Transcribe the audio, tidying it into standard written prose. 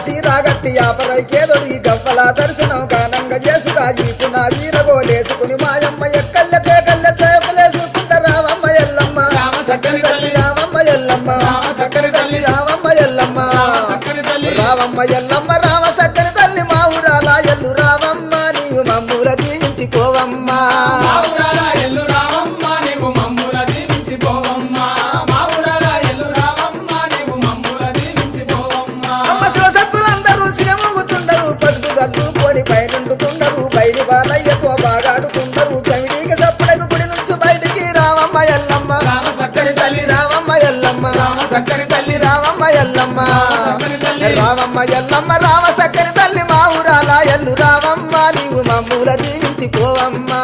సీరాగట్టి ఆపరైకేదొడి గవ్వల దర్శనం గానంగా చేసుగా ఈపు నా వీరగోలేసుకుని మాయమ్మ ఎక్కల్లకే కళ్ళ చేపలేసుకుంట రావమ్మ ఎల్లమ్మ సక్కని తల్లి రావమ్మ ఎల్లమ్మ సక్కని తల్లి రావమ్మ ఎల్లమ్మ రావమ్మ ఎల్లమ్మ రామ సక్కని తల్లి మా ఊరాల ఎల్లు రావమ్మ నీవు మమ్ముల దీవించిపోవమ్మా పైనుండుతుండరు బయలు బాలయ్యతో బాగాడుతుండరు చమిడికి సప్పుడకు గుడి నుంచి బయటికి రావమ్మ ఎల్లమ్మ సక్కని తల్లి రావమ్మ ఎల్లమ్మ సక్కని తల్లి రావమ్మ ఎల్లమ్మ రావమ్మ ఎల్లమ్మ రామ సక్కని తల్లి మా ఊరాల ఎల్లు రావమ్మ నీవు మమ్ముల దీవించిపోవమ్మా